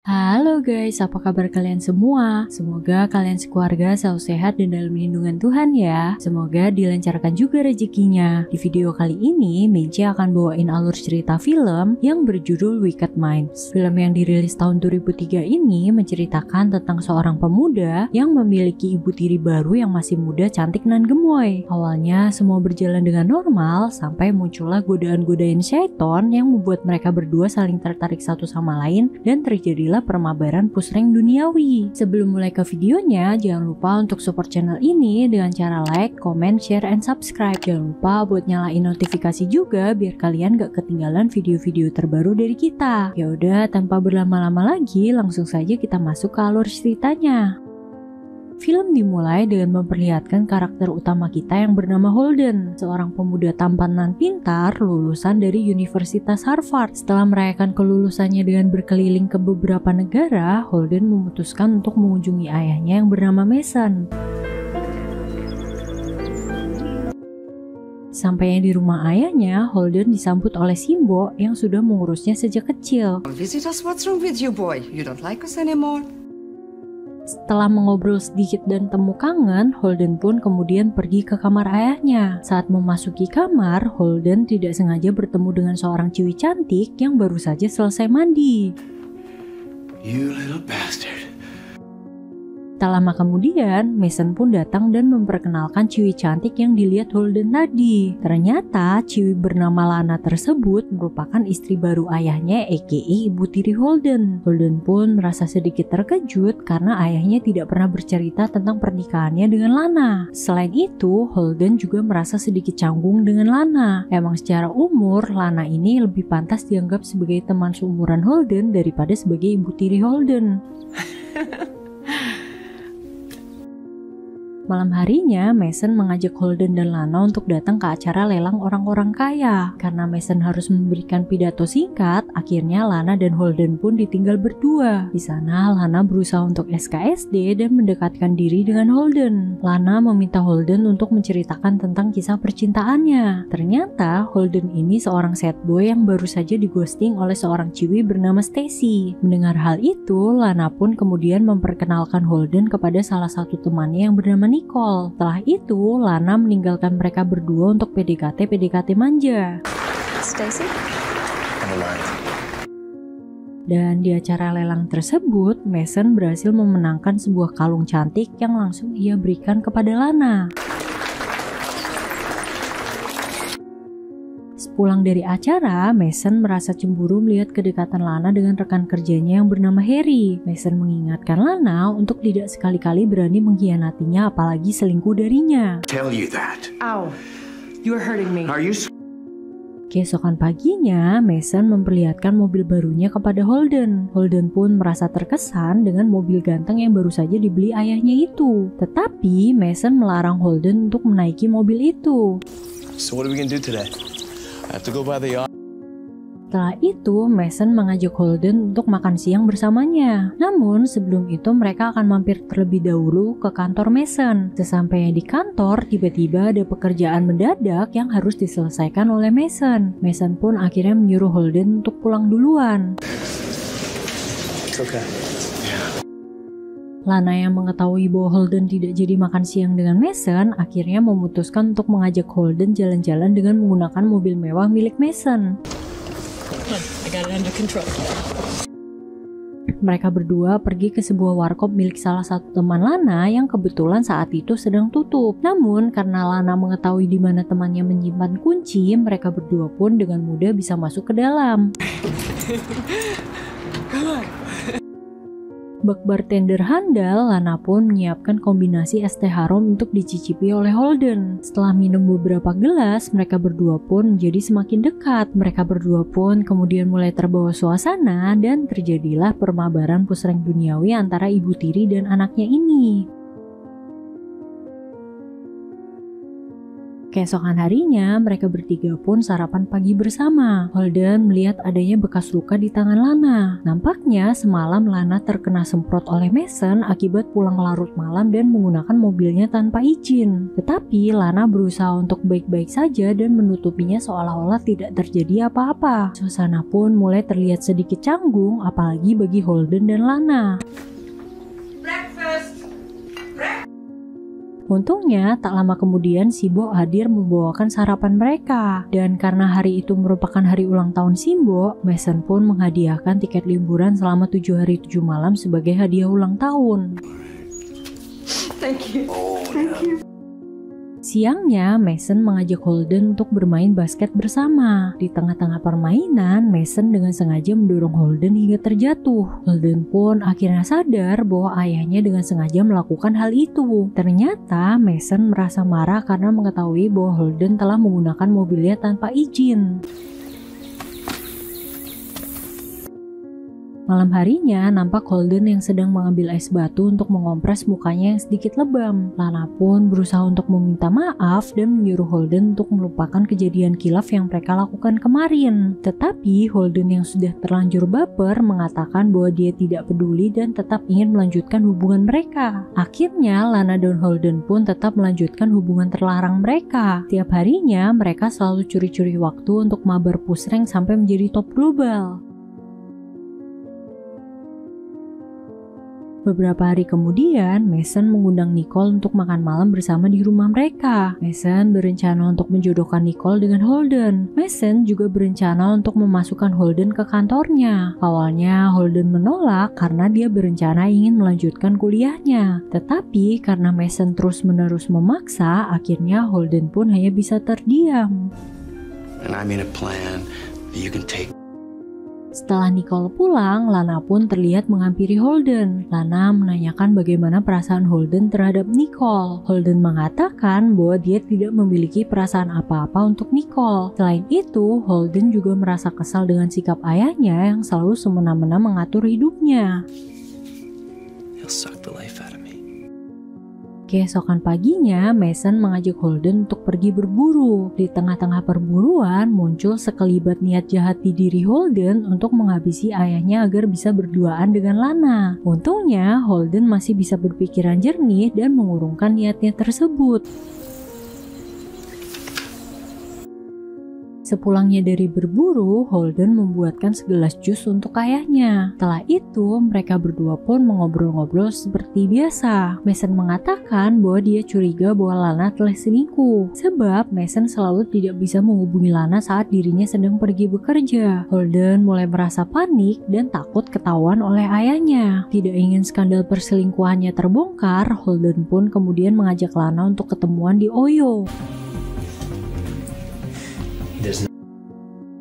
Halo guys, apa kabar kalian semua? Semoga kalian sekeluarga selalu sehat dan dalam lindungan Tuhan ya. Semoga dilancarkan juga rezekinya. Di video kali ini, Minci akan bawain alur cerita film yang berjudul Wicked Minds. Film yang dirilis tahun 2003 ini menceritakan tentang seorang pemuda yang memiliki ibu tiri baru yang masih muda, cantik, dan gemoy. Awalnya semua berjalan dengan normal sampai muncullah godaan-godaan syaiton yang membuat mereka berdua saling tertarik satu sama lain dan terjadilah permabaran pusreng duniawi. Sebelum mulai ke videonya, jangan lupa untuk support channel ini dengan cara like, comment, share, and subscribe. Jangan lupa buat nyalain notifikasi juga biar kalian gak ketinggalan video-video terbaru dari kita. Ya udah, tanpa berlama-lama lagi, langsung saja kita masuk ke alur ceritanya. Film dimulai dengan memperlihatkan karakter utama kita yang bernama Holden, seorang pemuda tampan dan pintar lulusan dari Universitas Harvard. Setelah merayakan kelulusannya dengan berkeliling ke beberapa negara, Holden memutuskan untuk mengunjungi ayahnya yang bernama Mason. Sampainya di rumah ayahnya, Holden disambut oleh Simbo yang sudah mengurusnya sejak kecil. Visit us, what's wrong with you, boy? You don't like us anymore? Setelah mengobrol sedikit dan temu kangen, Holden pun kemudian pergi ke kamar ayahnya. Saat memasuki kamar, Holden tidak sengaja bertemu dengan seorang ciwi cantik yang baru saja selesai mandi. You little bastard. Tak lama kemudian, Mason pun datang dan memperkenalkan ciwi cantik yang dilihat Holden tadi. Ternyata ciwi bernama Lana tersebut merupakan istri baru ayahnya aka ibu tiri Holden. Holden pun merasa sedikit terkejut karena ayahnya tidak pernah bercerita tentang pernikahannya dengan Lana. Selain itu, Holden juga merasa sedikit canggung dengan Lana. Emang secara umur, Lana ini lebih pantas dianggap sebagai teman seumuran Holden daripada sebagai ibu tiri Holden. Malam harinya, Mason mengajak Holden dan Lana untuk datang ke acara lelang orang-orang kaya. Karena Mason harus memberikan pidato singkat, akhirnya Lana dan Holden pun ditinggal berdua. Di sana, Lana berusaha untuk SKSD dan mendekatkan diri dengan Holden. Lana meminta Holden untuk menceritakan tentang kisah percintaannya. Ternyata, Holden ini seorang sad boy yang baru saja dighosting oleh seorang ciwi bernama Stacy. Mendengar hal itu, Lana pun kemudian memperkenalkan Holden kepada salah satu temannya yang bernama Nicole. Setelah itu, Lana meninggalkan mereka berdua untuk PDKT manja. Stacy? Dan di acara lelang tersebut, Mason berhasil memenangkan sebuah kalung cantik yang langsung ia berikan kepada Lana. Sepulang dari acara, Mason merasa cemburu melihat kedekatan Lana dengan rekan kerjanya yang bernama Harry. Mason mengingatkan Lana untuk tidak sekali-kali berani mengkhianatinya apalagi selingkuh darinya. Tell you that. Ow, you're hurting me. Are you Keesokan paginya, Mason memperlihatkan mobil barunya kepada Holden. Holden pun merasa terkesan dengan mobil ganteng yang baru saja dibeli ayahnya itu. Tetapi, Mason melarang Holden untuk menaiki mobil itu. So what are we gonna do today? I have to go by the yacht. Setelah itu, Mason mengajak Holden untuk makan siang bersamanya. Namun, sebelum itu mereka akan mampir terlebih dahulu ke kantor Mason. Sesampainya di kantor, tiba-tiba ada pekerjaan mendadak yang harus diselesaikan oleh Mason. Mason pun akhirnya menyuruh Holden untuk pulang duluan. It's okay. Lana yang mengetahui bahwa Holden tidak jadi makan siang dengan Mason, akhirnya memutuskan untuk mengajak Holden jalan-jalan dengan menggunakan mobil mewah milik Mason. I got it under control. Mereka berdua pergi ke sebuah warkop milik salah satu teman Lana yang kebetulan saat itu sedang tutup. Namun karena Lana mengetahui di mana temannya menyimpan kunci, mereka berdua pun dengan mudah bisa masuk ke dalam. Bak bartender handal, Lana pun menyiapkan kombinasi es teh harum untuk dicicipi oleh Holden. Setelah minum beberapa gelas, mereka berdua pun menjadi semakin dekat. Mereka berdua pun kemudian mulai terbawa suasana dan terjadilah permabaran pusreng duniawi antara ibu tiri dan anaknya ini. Keesokan harinya, mereka bertiga pun sarapan pagi bersama. Holden melihat adanya bekas luka di tangan Lana. Nampaknya semalam Lana terkena semprot oleh Mason akibat pulang larut malam dan menggunakan mobilnya tanpa izin. Tetapi Lana berusaha untuk baik-baik saja dan menutupinya seolah-olah tidak terjadi apa-apa. Suasana pun mulai terlihat sedikit canggung, apalagi bagi Holden dan Lana. Untungnya, tak lama kemudian Simbo hadir membawakan sarapan mereka. Dan karena hari itu merupakan hari ulang tahun Simbo, Mason pun menghadiahkan tiket liburan selama 7 hari 7 malam sebagai hadiah ulang tahun. Thank you. Thank you. Siangnya, Mason mengajak Holden untuk bermain basket bersama. Di tengah-tengah permainan, Mason dengan sengaja mendorong Holden hingga terjatuh. Holden pun akhirnya sadar bahwa ayahnya dengan sengaja melakukan hal itu. Ternyata, Mason merasa marah karena mengetahui bahwa Holden telah menggunakan mobilnya tanpa izin. Malam harinya, nampak Holden yang sedang mengambil es batu untuk mengompres mukanya yang sedikit lebam. Lana pun berusaha untuk meminta maaf dan menyuruh Holden untuk melupakan kejadian kilaf yang mereka lakukan kemarin. Tetapi Holden yang sudah terlanjur baper mengatakan bahwa dia tidak peduli dan tetap ingin melanjutkan hubungan mereka. Akhirnya, Lana dan Holden pun tetap melanjutkan hubungan terlarang mereka. Tiap harinya, mereka selalu curi-curi waktu untuk mabar push rank sampai menjadi top global. Beberapa hari kemudian, Mason mengundang Nicole untuk makan malam bersama di rumah mereka. Mason berencana untuk menjodohkan Nicole dengan Holden. Mason juga berencana untuk memasukkan Holden ke kantornya. Awalnya, Holden menolak karena dia berencana ingin melanjutkan kuliahnya. Tetapi karena Mason terus-menerus memaksa, akhirnya Holden pun hanya bisa terdiam. And I made a plan that you can take. Setelah Nicole pulang, Lana pun terlihat menghampiri Holden. Lana menanyakan bagaimana perasaan Holden terhadap Nicole. Holden mengatakan bahwa dia tidak memiliki perasaan apa-apa untuk Nicole. Selain itu, Holden juga merasa kesal dengan sikap ayahnya yang selalu semena-mena mengatur hidupnya. He'll suck the life out of me. Keesokan paginya, Mason mengajak Holden untuk pergi berburu. Di tengah-tengah perburuan, muncul sekelibat niat jahat di diri Holden untuk menghabisi ayahnya agar bisa berduaan dengan Lana. Untungnya, Holden masih bisa berpikiran jernih dan mengurungkan niatnya tersebut. Sepulangnya dari berburu, Holden membuatkan segelas jus untuk ayahnya. Setelah itu, mereka berdua pun mengobrol-ngobrol seperti biasa. Mason mengatakan bahwa dia curiga bahwa Lana telah selingkuh, sebab Mason selalu tidak bisa menghubungi Lana saat dirinya sedang pergi bekerja. Holden mulai merasa panik dan takut ketahuan oleh ayahnya. Tidak ingin skandal perselingkuhannya terbongkar, Holden pun kemudian mengajak Lana untuk ketemuan di Ohio.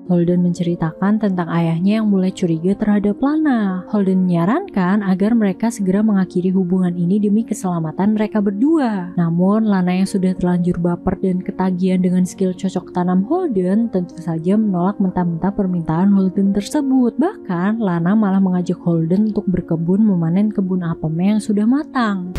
Holden menceritakan tentang ayahnya yang mulai curiga terhadap Lana. Holden menyarankan agar mereka segera mengakhiri hubungan ini demi keselamatan mereka berdua. Namun, Lana yang sudah terlanjur baper dan ketagihan dengan skill cocok tanam Holden tentu saja menolak mentah-mentah permintaan Holden tersebut. Bahkan, Lana malah mengajak Holden untuk berkebun memanen kebun apemnya yang sudah matang.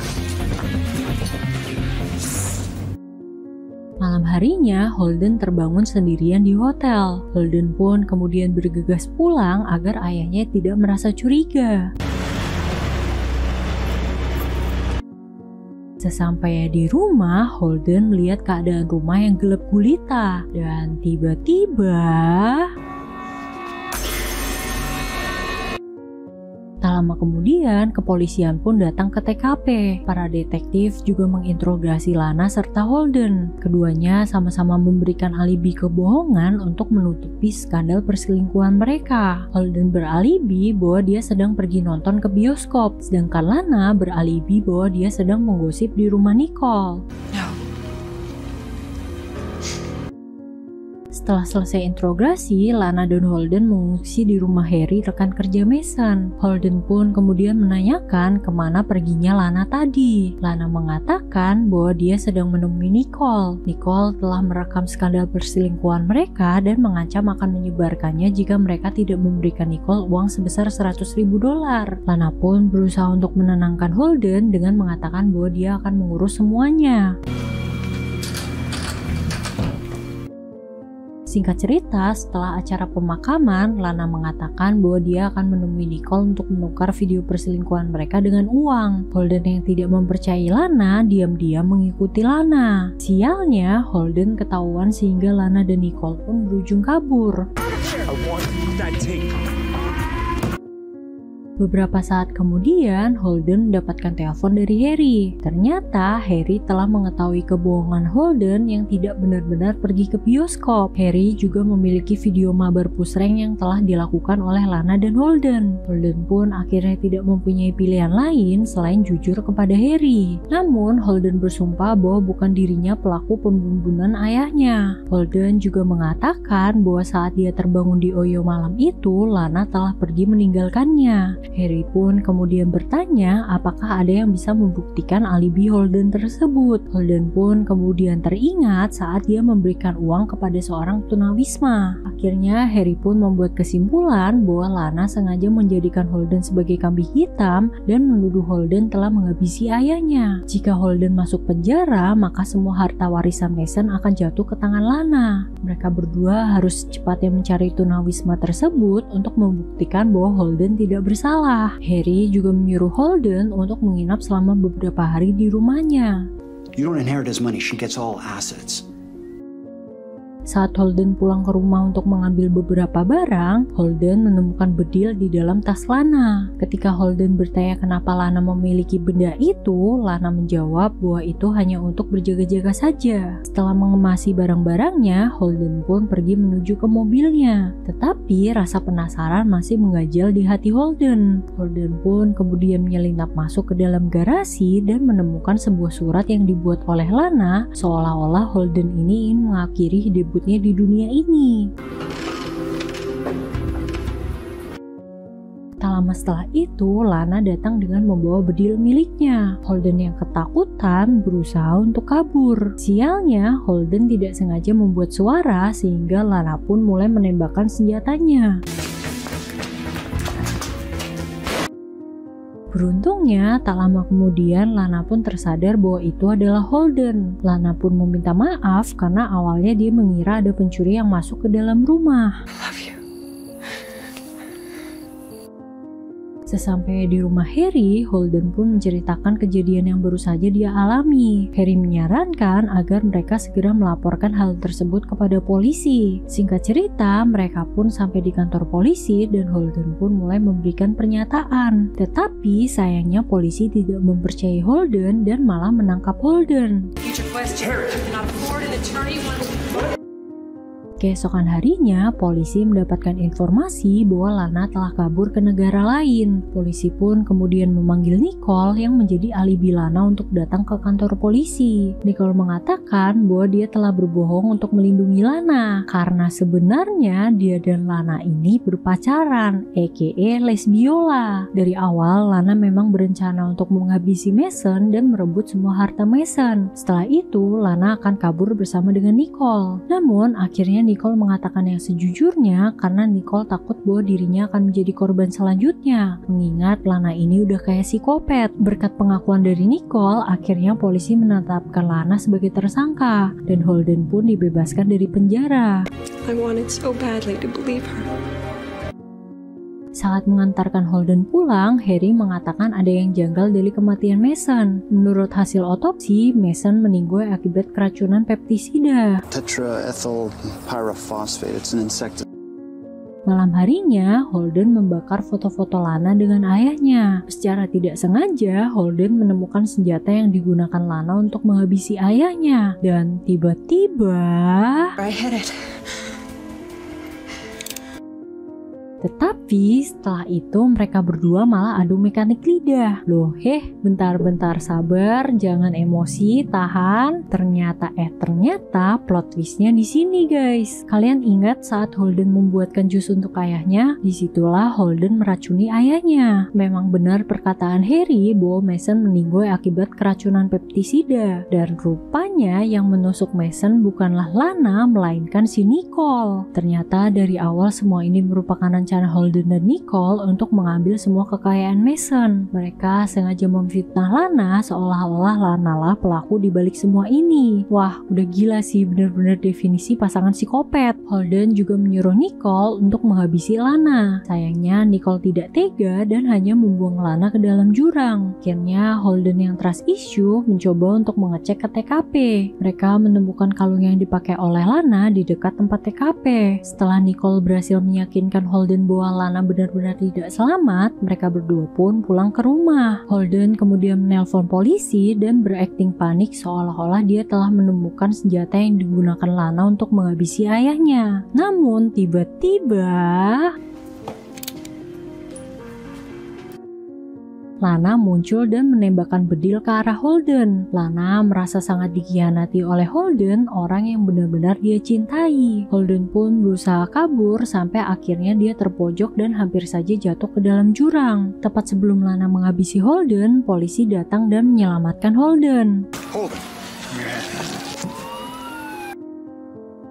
Malam harinya, Holden terbangun sendirian di hotel. Holden pun kemudian bergegas pulang agar ayahnya tidak merasa curiga. Sesampainya di rumah, Holden melihat keadaan rumah yang gelap gulita. Dan tiba-tiba... Tak lama kemudian, kepolisian pun datang ke TKP. Para detektif juga menginterogasi Lana serta Holden. Keduanya sama-sama memberikan alibi kebohongan untuk menutupi skandal perselingkuhan mereka. Holden beralibi bahwa dia sedang pergi nonton ke bioskop, sedangkan Lana beralibi bahwa dia sedang menggosip di rumah Nicole. Setelah selesai interogasi, Lana dan Holden mengungsi di rumah Harry, rekan kerja Mason. Holden pun kemudian menanyakan kemana perginya Lana tadi. Lana mengatakan bahwa dia sedang menemui Nicole. Nicole telah merekam skandal perselingkuhan mereka dan mengancam akan menyebarkannya jika mereka tidak memberikan Nicole uang sebesar $100.000. Lana pun berusaha untuk menenangkan Holden dengan mengatakan bahwa dia akan mengurus semuanya. Singkat cerita, setelah acara pemakaman, Lana mengatakan bahwa dia akan menemui Nicole untuk menukar video perselingkuhan mereka dengan uang. Holden yang tidak mempercayai Lana diam-diam mengikuti Lana. Sialnya, Holden ketahuan sehingga Lana dan Nicole pun berujung kabur. Beberapa saat kemudian, Holden mendapatkan telepon dari Harry. Ternyata, Harry telah mengetahui kebohongan Holden yang tidak benar-benar pergi ke bioskop. Harry juga memiliki video mabar pusreng yang telah dilakukan oleh Lana dan Holden. Holden pun akhirnya tidak mempunyai pilihan lain selain jujur kepada Harry. Namun, Holden bersumpah bahwa bukan dirinya pelaku pembunuhan ayahnya. Holden juga mengatakan bahwa saat dia terbangun di Ohio malam itu, Lana telah pergi meninggalkannya. Harry pun kemudian bertanya apakah ada yang bisa membuktikan alibi Holden tersebut. Holden pun kemudian teringat saat dia memberikan uang kepada seorang tunawisma. Akhirnya Harry pun membuat kesimpulan bahwa Lana sengaja menjadikan Holden sebagai kambing hitam dan menuduh Holden telah menghabisi ayahnya. Jika Holden masuk penjara, maka semua harta warisan Mason akan jatuh ke tangan Lana. Mereka berdua harus secepatnya mencari tunawisma tersebut untuk membuktikan bahwa Holden tidak bersalah. Harry juga menyuruh Holden untuk menginap selama beberapa hari di rumahnya. You don't inherit his money, she gets all assets. Saat Holden pulang ke rumah untuk mengambil beberapa barang, Holden menemukan bedil di dalam tas Lana. Ketika Holden bertanya kenapa Lana memiliki benda itu, Lana menjawab bahwa itu hanya untuk berjaga-jaga saja. Setelah mengemasi barang-barangnya, Holden pun pergi menuju ke mobilnya. Tetapi rasa penasaran masih mengganjal di hati Holden. Holden pun kemudian menyelinap masuk ke dalam garasi dan menemukan sebuah surat yang dibuat oleh Lana, seolah-olah Holden ini ingin mengakhiri debutnya di dunia ini. Tak lama setelah itu, Lana datang dengan membawa bedil miliknya. Holden yang ketakutan berusaha untuk kabur. Sialnya, Holden tidak sengaja membuat suara sehingga Lana pun mulai menembakkan senjatanya. Beruntungnya, tak lama kemudian Lana pun tersadar bahwa itu adalah Holden. Lana pun meminta maaf karena awalnya dia mengira ada pencuri yang masuk ke dalam rumah. Sesampai di rumah Harry, Holden pun menceritakan kejadian yang baru saja dia alami. Harry menyarankan agar mereka segera melaporkan hal tersebut kepada polisi. Singkat cerita, mereka pun sampai di kantor polisi dan Holden pun mulai memberikan pernyataan. Tetapi sayangnya polisi tidak mempercayai Holden dan malah menangkap Holden. Keesokan harinya, polisi mendapatkan informasi bahwa Lana telah kabur ke negara lain. Polisi pun kemudian memanggil Nicole yang menjadi alibi Lana untuk datang ke kantor polisi. Nicole mengatakan bahwa dia telah berbohong untuk melindungi Lana karena sebenarnya dia dan Lana ini berpacaran, aka lesbiola. Dari awal, Lana memang berencana untuk menghabisi Mason dan merebut semua harta Mason. Setelah itu, Lana akan kabur bersama dengan Nicole. Namun, akhirnya Nicole mengatakan yang sejujurnya karena Nicole takut bahwa dirinya akan menjadi korban selanjutnya. Mengingat Lana ini udah kayak psikopat. Berkat pengakuan dari Nicole, akhirnya polisi menetapkan Lana sebagai tersangka dan Holden pun dibebaskan dari penjara. I wanted so badly to believe her. Saat mengantarkan Holden pulang, Harry mengatakan ada yang janggal dari kematian Mason. Menurut hasil otopsi, Mason meninggal akibat keracunan pestisida. Tetraethyl pyrophosphate, it's an insecticide. Malam harinya, Holden membakar foto-foto Lana dengan ayahnya. Secara tidak sengaja, Holden menemukan senjata yang digunakan Lana untuk menghabisi ayahnya. Dan tiba-tiba... I hid it. Tetapi setelah itu mereka berdua malah adu mekanik lidah. Loh, bentar-bentar sabar, jangan emosi, tahan. Ternyata plot twistnya di sini guys. Kalian ingat saat Holden membuatkan jus untuk ayahnya? Disitulah Holden meracuni ayahnya. Memang benar perkataan Harry bahwa Mason meninggal akibat keracunan pestisida. Dan rupanya yang menusuk Mason bukanlah Lana, melainkan si Nicole. Ternyata dari awal semua ini merupakan rencana Holden dan Nicole untuk mengambil semua kekayaan Mason. Mereka sengaja memfitnah Lana seolah-olah Lana lah pelaku di balik semua ini. Wah, udah gila sih, bener-bener definisi pasangan psikopat. Holden juga menyuruh Nicole untuk menghabisi Lana. Sayangnya Nicole tidak tega dan hanya membuang Lana ke dalam jurang. Akhirnya Holden yang trust issue mencoba untuk mengecek ke TKP. Mereka menemukan kalung yang dipakai oleh Lana di dekat tempat TKP. Setelah Nicole berhasil meyakinkan Holden bahwa Lana benar-benar tidak selamat, mereka berdua pun pulang ke rumah. Holden kemudian menelpon polisi dan berakting panik seolah-olah dia telah menemukan senjata yang digunakan Lana untuk menghabisi ayahnya. Namun tiba-tiba Lana muncul dan menembakkan bedil ke arah Holden. Lana merasa sangat dikhianati oleh Holden, orang yang benar-benar dia cintai. Holden pun berusaha kabur sampai akhirnya dia terpojok dan hampir saja jatuh ke dalam jurang. Tepat sebelum Lana menghabisi Holden, polisi datang dan menyelamatkan Holden.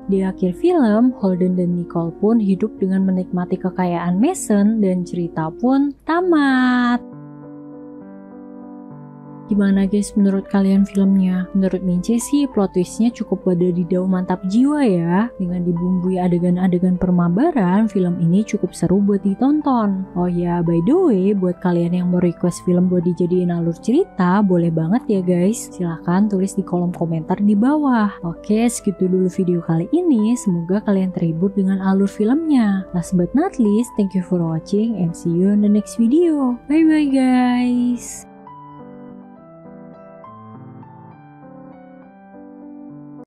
Di akhir film, Holden dan Nicole pun hidup dengan menikmati kekayaan Mason dan cerita pun tamat. Gimana guys menurut kalian filmnya? Menurut Mince sih plot twistnya cukup wadidaw mantap jiwa ya. Dengan dibumbui adegan-adegan permabaran, film ini cukup seru buat ditonton. Oh ya, by the way, buat kalian yang mau request film buat dijadiin alur cerita, boleh banget ya guys. Silahkan tulis di kolom komentar di bawah. Oke, segitu dulu video kali ini. Semoga kalian terhibur dengan alur filmnya. Last but not least, thank you for watching and see you in the next video. Bye bye guys.